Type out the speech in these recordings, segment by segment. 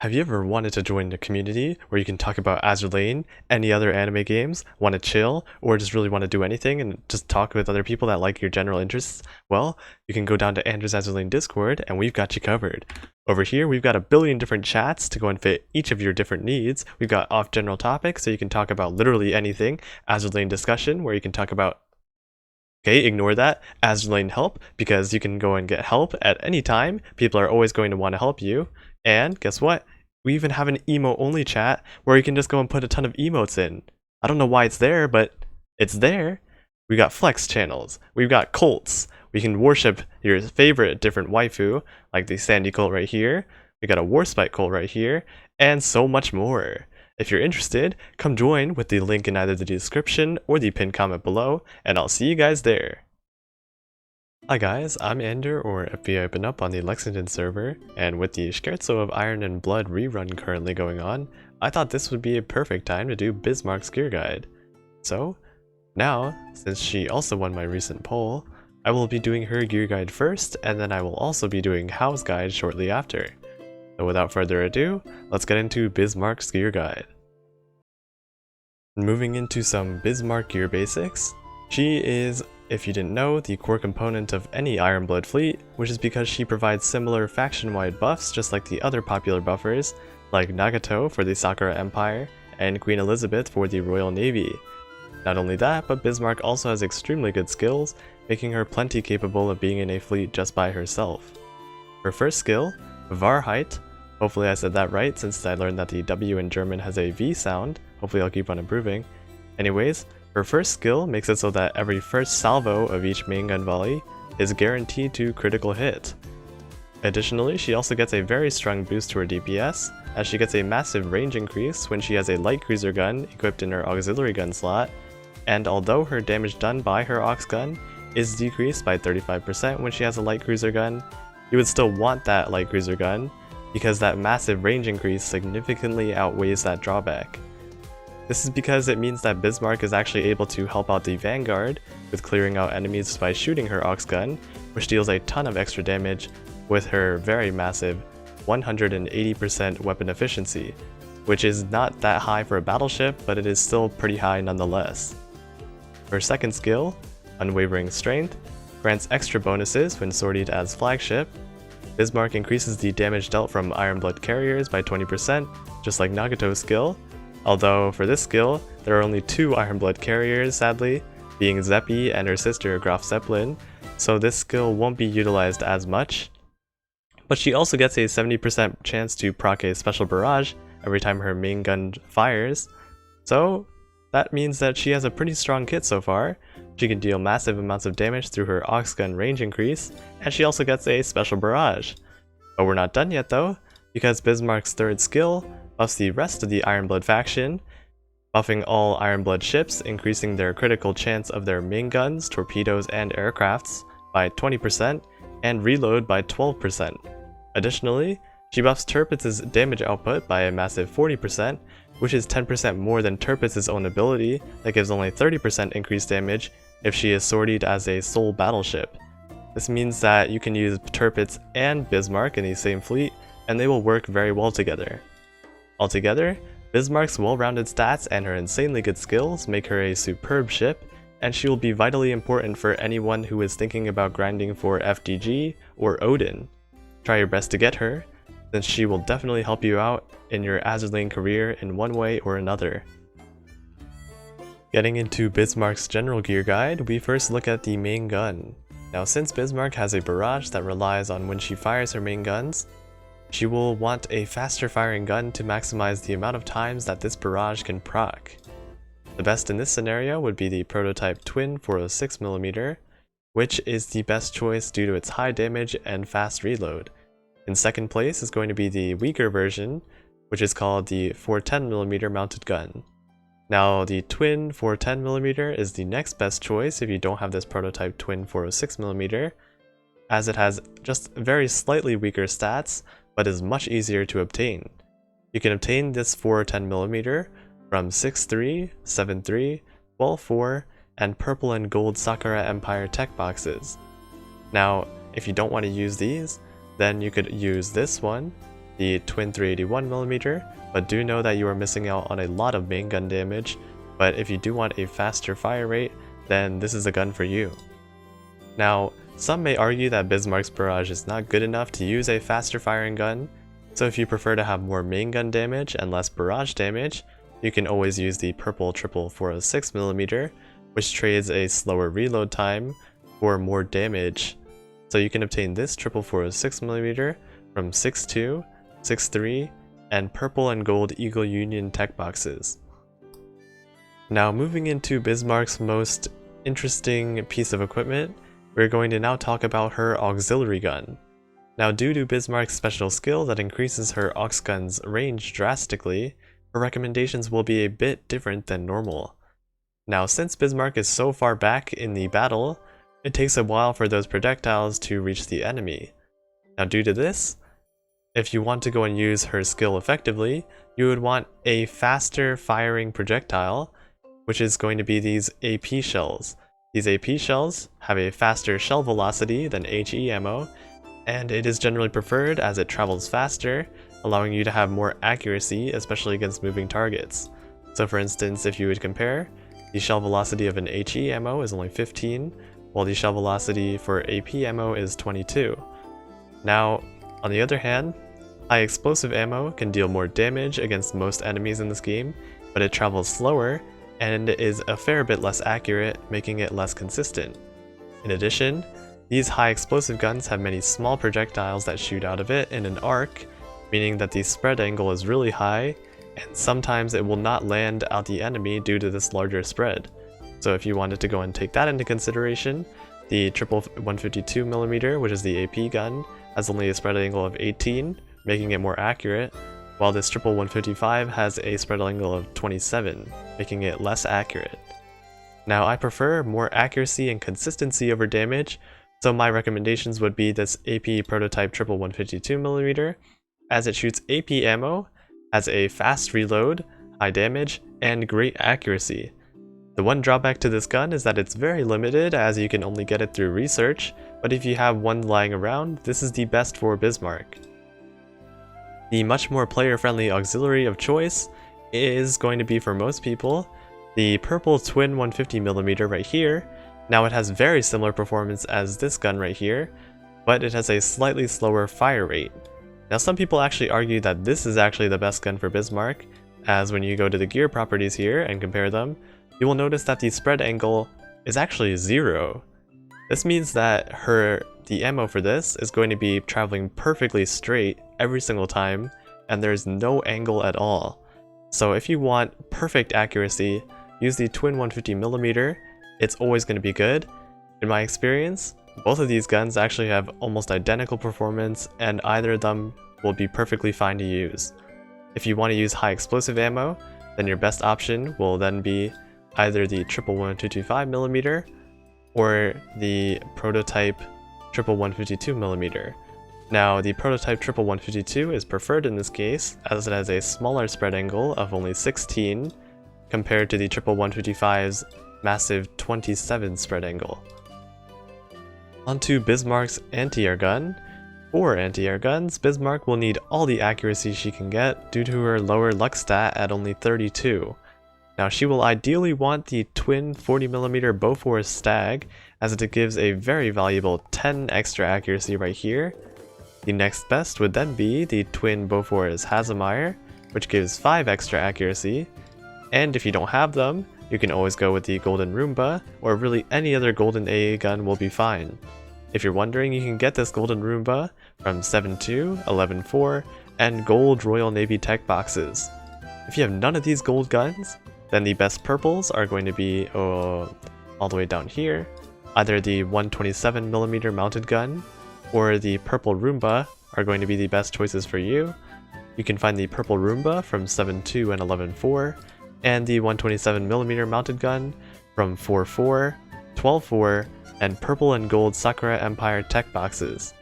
Have you ever wanted to join a community where you can talk about Azur Lane, any other anime games, want to chill, or just really want to do anything and just talk with other people that like your general interests? Well, you can go down to Andrew's Azur Lane Discord and we've got you covered. Over here, we've got a billion different chats to go and fit each of your different needs. We've got off general topics, so you can talk about literally anything. Azur Lane discussion, where you can talk about ignore that. Azur Lane help, because you can go and get help at any time. People are always going to want to help you. And guess what? We even have an emote only chat where you can just go and put a ton of emotes in. I don't know why it's there, but it's there. We got flex channels. We've got cults. We can worship your favorite different waifu, like the Sandy cult right here. We got a Warspite cult right here, and so much more. If you're interested, come join with the link in either the description or the pinned comment below, and I'll see you guys there. Hi guys, I'm Ander, or FBI Open Up on the Lexington server, and with the Scherzo of Iron and Blood rerun currently going on, I thought this would be a perfect time to do Bismarck's gear guide. So, now, since she also won my recent poll, I will be doing her gear guide first, and then I will also be doing Hao's guide shortly after. So without further ado, let's get into Bismarck's gear guide. Moving into some Bismarck gear basics, she is, if you didn't know, the core component of any Ironblood fleet, which is because she provides similar faction-wide buffs just like the other popular buffers, like Nagato for the Sakura Empire, and Queen Elizabeth for the Royal Navy. Not only that, but Bismarck also has extremely good skills, making her plenty capable of being in a fleet just by herself. Her first skill, Wahrheit, hopefully I said that right since I learned that the W in German has a V sound, hopefully I'll keep on improving. Anyways, her first skill makes it so that every first salvo of each main gun volley is guaranteed to critical hit. Additionally, she also gets a very strong boost to her DPS, as she gets a massive range increase when she has a light cruiser gun equipped in her auxiliary gun slot, and although her damage done by her aux gun is decreased by 35% when she has a light cruiser gun, you would still want that light cruiser gun, because that massive range increase significantly outweighs that drawback. This is because it means that Bismarck is actually able to help out the Vanguard with clearing out enemies by shooting her aux gun, which deals a ton of extra damage with her very massive 180% weapon efficiency, which is not that high for a battleship, but it is still pretty high nonetheless. Her second skill, Unwavering Strength, grants extra bonuses when sortied as flagship. Bismarck increases the damage dealt from Ironblood carriers by 20%, just like Nagato's skill. Although, for this skill, there are only 2 Ironblood carriers, sadly, being Zeppi and her sister Graf Zeppelin, so this skill won't be utilized as much. But she also gets a 70% chance to proc a special barrage every time her main gun fires, so that means that she has a pretty strong kit so far. She can deal massive amounts of damage through her aux gun range increase, and she also gets a special barrage. But we're not done yet though, because Bismarck's third skill buffs the rest of the Ironblood faction, buffing all Ironblood ships, increasing their critical chance of their main guns, torpedoes, and aircrafts by 20%, and reload by 12%. Additionally, she buffs Tirpitz's damage output by a massive 40%, which is 10% more than Tirpitz's own ability that gives only 30% increased damage if she is sortied as a sole battleship. This means that you can use Tirpitz and Bismarck in the same fleet, and they will work very well together. Altogether, Bismarck's well-rounded stats and her insanely good skills make her a superb ship, and she will be vitally important for anyone who is thinking about grinding for FDG or Odin. Try your best to get her, since she will definitely help you out in your Azur Lane career in one way or another. Getting into Bismarck's general gear guide, we first look at the main gun. Now, since Bismarck has a barrage that relies on when she fires her main guns, she will want a faster firing gun to maximize the amount of times that this barrage can proc. The best in this scenario would be the prototype twin 406mm, which is the best choice due to its high damage and fast reload. In second place is going to be the weaker version, which is called the 410mm mounted gun. Now, the twin 410mm is the next best choice if you don't have this prototype twin 406mm, as it has just very slightly weaker stats, but is much easier to obtain. You can obtain this 410mm from 6.3, 7.3, 12.4, and purple and gold Sakura Empire tech boxes. Now, if you don't want to use these, then you could use this one, the twin 381mm, but do know that you are missing out on a lot of main gun damage. But if you do want a faster fire rate, then this is a gun for you. Now, some may argue that Bismarck's barrage is not good enough to use a faster firing gun, so if you prefer to have more main gun damage and less barrage damage, you can always use the purple 406mm, which trades a slower reload time for more damage. So you can obtain this 406mm from 6.2, 6.3, and purple and gold Eagle Union tech boxes. Now moving into Bismarck's most interesting piece of equipment, we're going to now talk about her auxiliary gun. Now due to Bismarck's special skill that increases her aux gun's range drastically, her recommendations will be a bit different than normal. Now since Bismarck is so far back in the battle, it takes a while for those projectiles to reach the enemy. Now due to this, if you want to go and use her skill effectively, you would want a faster firing projectile, which is going to be these AP shells. These AP shells have a faster shell velocity than HE ammo, and it is generally preferred as it travels faster, allowing you to have more accuracy, especially against moving targets. So for instance, if you would compare, the shell velocity of an HE ammo is only 15, while the shell velocity for AP ammo is 22. Now, on the other hand, high explosive ammo can deal more damage against most enemies in this game, but it travels slower and is a fair bit less accurate, making it less consistent. In addition, these high explosive guns have many small projectiles that shoot out of it in an arc, meaning that the spread angle is really high, and sometimes it will not land at the enemy due to this larger spread. So if you wanted to go and take that into consideration, the 152mm, which is the AP gun, has only a spread angle of 18, making it more accurate, while this 155 has a spread angle of 27, making it less accurate. Now I prefer more accuracy and consistency over damage, so my recommendations would be this AP prototype 152mm, as it shoots AP ammo, has a fast reload, high damage, and great accuracy. The one drawback to this gun is that it's very limited, as you can only get it through research, but if you have one lying around, this is the best for Bismarck. The much more player-friendly auxiliary of choice is going to be, for most people, the purple twin 150mm right here. Now it has very similar performance as this gun right here, but it has a slightly slower fire rate. Now some people actually argue that this is actually the best gun for Bismarck, as when you go to the gear properties here and compare them, you will notice that the spread angle is actually 0. This means that the ammo for this is going to be traveling perfectly straight every single time, and there's no angle at all. So if you want perfect accuracy, use the twin 150mm, it's always going to be good. In my experience, both of these guns actually have almost identical performance, and either of them will be perfectly fine to use. If you want to use high explosive ammo, then your best option will then be either the 11225mm or the prototype 152mm. Now the prototype 152 is preferred in this case, as it has a smaller spread angle of only 16 compared to the 155's massive 27 spread angle. Onto Bismarck's anti-air gun. For anti-air guns, Bismarck will need all the accuracy she can get due to her lower luck stat at only 32. Now she will ideally want the twin 40mm Bofors Stag, as it gives a very valuable 10 extra accuracy right here. The next best would then be the twin Bofors Haselmeyer, which gives 5 extra accuracy, and if you don't have them, you can always go with the Golden Roomba, or really any other golden AA gun will be fine. If you're wondering, you can get this Golden Roomba from 7.2, 11.4, and gold Royal Navy tech boxes. If you have none of these gold guns, then the best purples are going to be all the way down here, either the 127mm mounted gun or the purple Roomba are going to be the best choices for you. You can find the purple Roomba from 7.2 and 11.4, and the 127mm mounted gun from 4.4, 12.4, and purple and gold Sakura Empire tech boxes.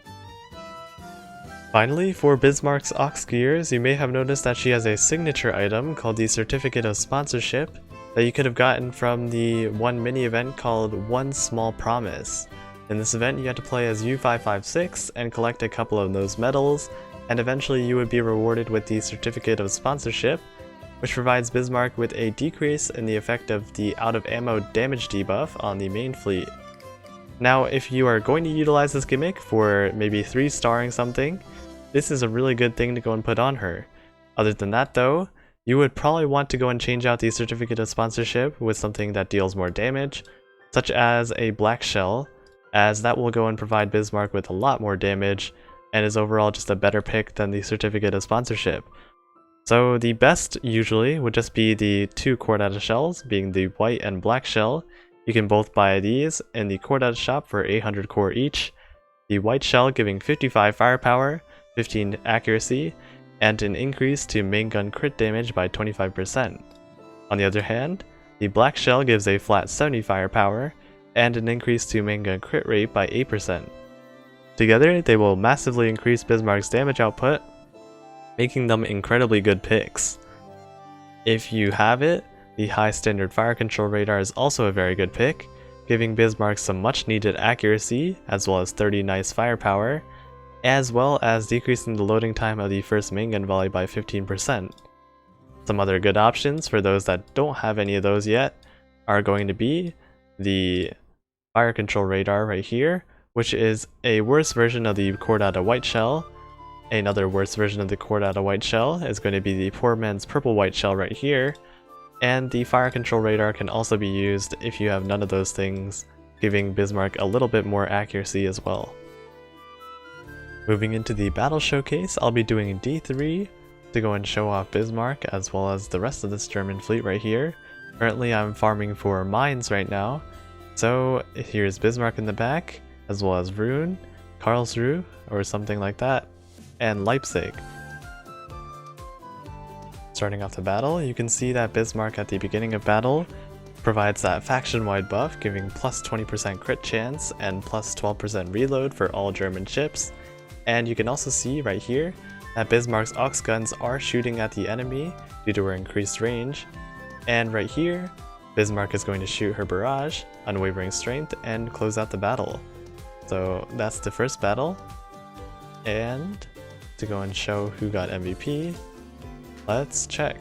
Finally, for Bismarck's Aux Gears, you may have noticed that she has a signature item called the Certificate of Sponsorship that you could have gotten from the one mini event called One Small Promise. In this event, you had to play as U556 and collect a couple of those medals, and eventually you would be rewarded with the Certificate of Sponsorship, which provides Bismarck with a decrease in the effect of the out of ammo damage debuff on the main fleet. Now, if you are going to utilize this gimmick for maybe 3-starring something, this is a really good thing to go and put on her. Other than that though, you would probably want to go and change out the Certificate of Sponsorship with something that deals more damage, such as a Black Shell, as that will go and provide Bismarck with a lot more damage, and is overall just a better pick than the Certificate of Sponsorship. So the best usually would just be the 2 Chordata shells, being the white and black shell. You can both buy these in the Chordata shop for 800 core each. The white shell giving 55 firepower, 15 accuracy, and an increase to main gun crit damage by 25%. On the other hand, the black shell gives a flat 70 firepower, and an increase to main gun crit rate by 8%. Together, they will massively increase Bismarck's damage output, making them incredibly good picks. If you have it, the high standard fire control radar is also a very good pick, giving Bismarck some much needed accuracy, as well as 30 nice firepower, as well as decreasing the loading time of the first main gun volley by 15%. Some other good options for those that don't have any of those yet are going to be the fire control radar right here, which is a worse version of the Chordata white shell. Another worse version of the Chordata white shell is going to be the poor man's purple white shell right here, and the fire control radar can also be used if you have none of those things, giving Bismarck a little bit more accuracy as well. Moving into the battle showcase, I'll be doing D3 to go and show off Bismarck as well as the rest of this German fleet right here. Currently I'm farming for mines right now, so here's Bismarck in the back, as well as Rune, Karlsruhe, or something like that, and Leipzig. Starting off the battle, you can see that Bismarck at the beginning of battle provides that faction-wide buff, giving plus 20% crit chance and plus 12% reload for all German ships. And you can also see right here that Bismarck's Aux Guns are shooting at the enemy due to her increased range. And right here, Bismarck is going to shoot her barrage, Unwavering Strength, and close out the battle. So that's the first battle. And to go and show who got MVP, let's check.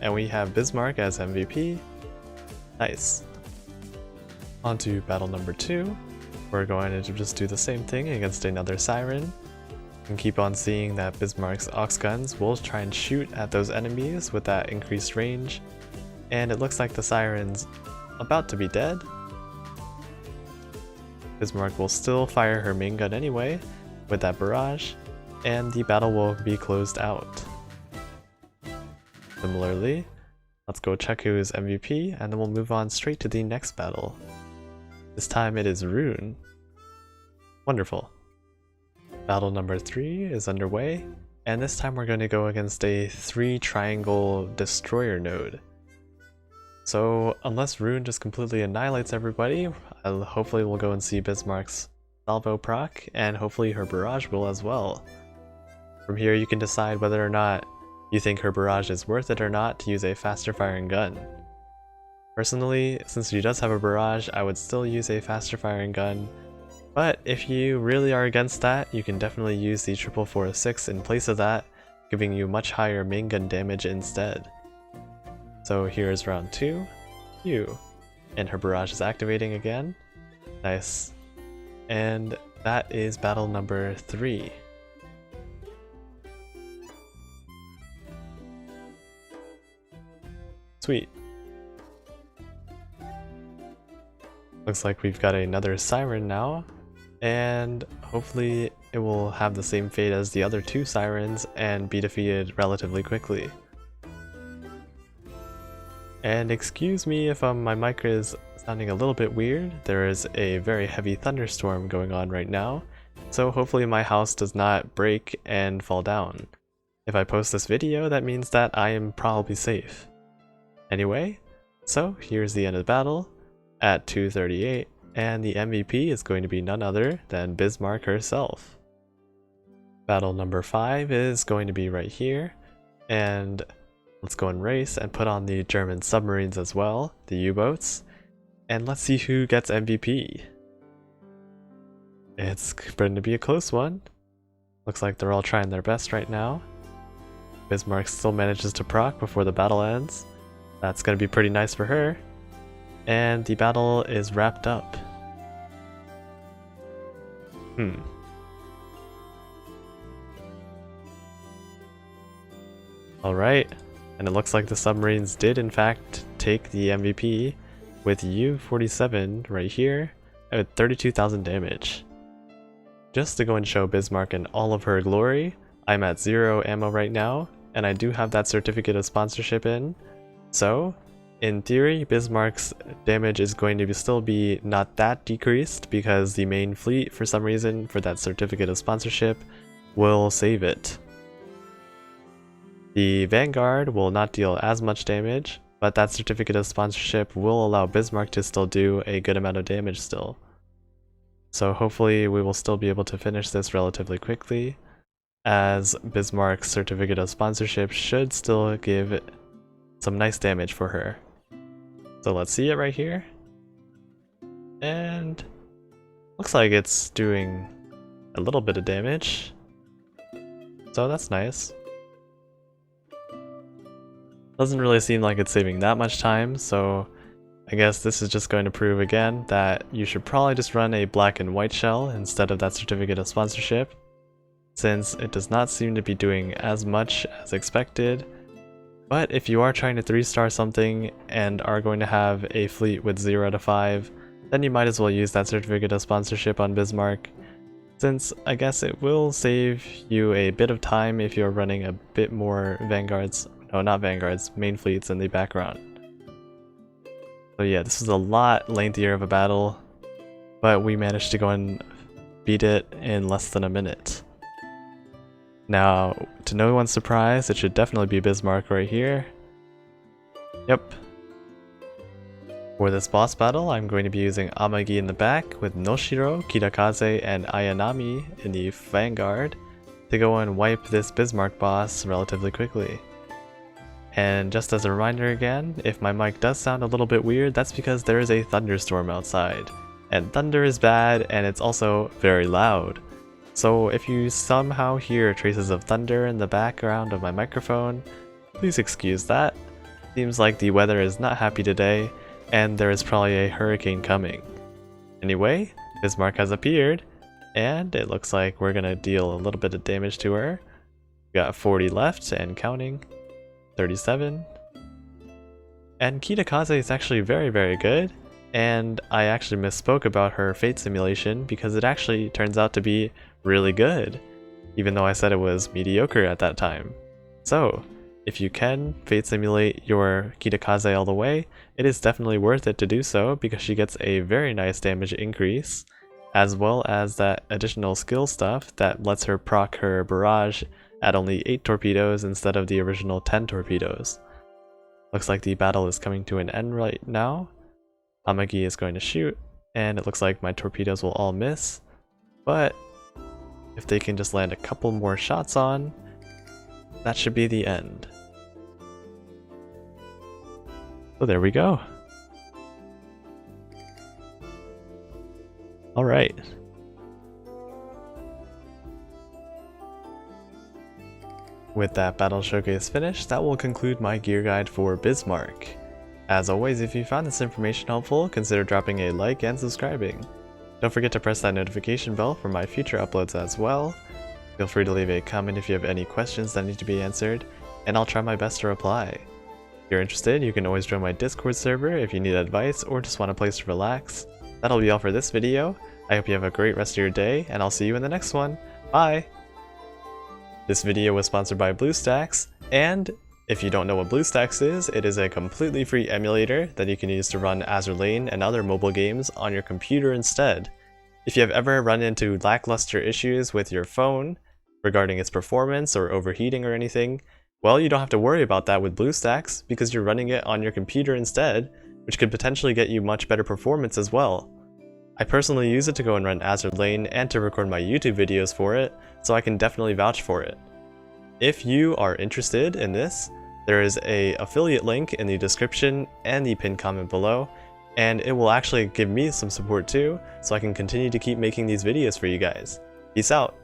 And we have Bismarck as MVP. Nice. On to battle number 2. We're going to just do the same thing against another Siren. And keep on seeing that Bismarck's Aux Guns will try and shoot at those enemies with that increased range. And it looks like the Siren's about to be dead. Bismarck will still fire her main gun anyway with that barrage, and the battle will be closed out. Similarly, let's go check who is MVP, and then we'll move on straight to the next battle. This time it is Rune. Wonderful. Battle number 3 is underway, and this time we're going to go against a 3-triangle destroyer node. So unless Rune just completely annihilates everybody, hopefully we'll go and see Bismarck's salvo proc, and hopefully her barrage will as well. From here you can decide whether or not you think her barrage is worth it or not to use a faster firing gun. Personally, since she does have a barrage, I would still use a faster firing gun, but if you really are against that, you can definitely use the 446 in place of that, giving you much higher main gun damage instead. So here's round 2, and her barrage is activating again. Nice. And that is battle number 3. Sweet. Looks like we've got another Siren now, and hopefully it will have the same fate as the other 2 Sirens and be defeated relatively quickly. And excuse me if my mic is sounding a little bit weird. There is a very heavy thunderstorm going on right now, so hopefully my house does not break and fall down. If I post this video, that means that I am probably safe. Anyway, so here's the end of the battle at 2:38, and the MVP is going to be none other than Bismarck herself. Battle number 5 is going to be right here, and let's go and race and put on the German submarines as well, the U-boats, and let's see who gets MVP. It's going to be a close one. Looks like they're all trying their best right now. Bismarck still manages to proc before the battle ends. That's gonna be pretty nice for her. And the battle is wrapped up. Alright, and it looks like the submarines did in fact take the MVP with U-47 right here at 32,000 damage. Just to go and show Bismarck in all of her glory, I'm at 0 ammo right now, and I do have that certificate of sponsorship in. So, in theory, Bismarck's damage is going to still be not that decreased because the main fleet, for some reason, for that certificate of sponsorship, will save it. The Vanguard will not deal as much damage, but that certificate of sponsorship will allow Bismarck to still do a good amount of damage still. So hopefully we will still be able to finish this relatively quickly, as Bismarck's certificate of sponsorship should still give some nice damage for her. So let's see it right here. And looks like it's doing a little bit of damage. So that's nice. Doesn't really seem like it's saving that much time, so I guess this is just going to prove again that you should probably just run a black and white shell instead of that certificate of sponsorship, since it does not seem to be doing as much as expected. But if you are trying to 3-star something and are going to have a fleet with 0 out of 5, then you might as well use that certificate of sponsorship on Bismarck, since I guess it will save you a bit of time if you're running a bit more Vanguards. No, not Vanguards, main fleets in the background. So yeah, this was a lot lengthier of a battle, but we managed to go and beat it in less than a minute. Now, to no one's surprise, it should definitely be Bismarck right here. Yep. For this boss battle, I'm going to be using Amagi in the back with Noshiro, Kitakaze, and Ayanami in the Vanguard to go and wipe this Bismarck boss relatively quickly. And just as a reminder again, if my mic does sound a little bit weird, that's because there is a thunderstorm outside. And thunder is bad, and it's also very loud. So if you somehow hear traces of thunder in the background of my microphone, please excuse that. Seems like the weather is not happy today, and there is probably a hurricane coming. Anyway, Bismarck has appeared, and it looks like we're gonna deal a little bit of damage to her. We got 40 left and counting. 37. And Kitakaze is actually very, very good, and I actually misspoke about her fate simulation because it actually turns out to be really good, even though I said it was mediocre at that time. So, if you can fate simulate your Kitakaze all the way, it is definitely worth it to do so because she gets a very nice damage increase, as well as that additional skill stuff that lets her proc her barrage at only 8 torpedoes instead of the original 10 torpedoes. Looks like the battle is coming to an end right now. Amagi is going to shoot, and it looks like my torpedoes will all miss, but if they can just land a couple more shots on, that should be the end. So there we go. Alright. With that battle showcase finished, that will conclude my gear guide for Bismarck. As always, if you found this information helpful, consider dropping a like and subscribing. Don't forget to press that notification bell for my future uploads as well. Feel free to leave a comment if you have any questions that need to be answered, and I'll try my best to reply. If you're interested, you can always join my Discord server if you need advice or just want a place to relax. That'll be all for this video. I hope you have a great rest of your day, and I'll see you in the next one. Bye! This video was sponsored by BlueStacks, and if you don't know what BlueStacks is, it is a completely free emulator that you can use to run Azur Lane and other mobile games on your computer instead. If you have ever run into lackluster issues with your phone regarding its performance or overheating or anything, well, you don't have to worry about that with BlueStacks because you're running it on your computer instead, which could potentially get you much better performance as well. I personally use it to go and run Azur Lane and to record my YouTube videos for it, so I can definitely vouch for it. If you are interested in this, there is an affiliate link in the description and the pinned comment below, and it will actually give me some support too, so I can continue to keep making these videos for you guys. Peace out!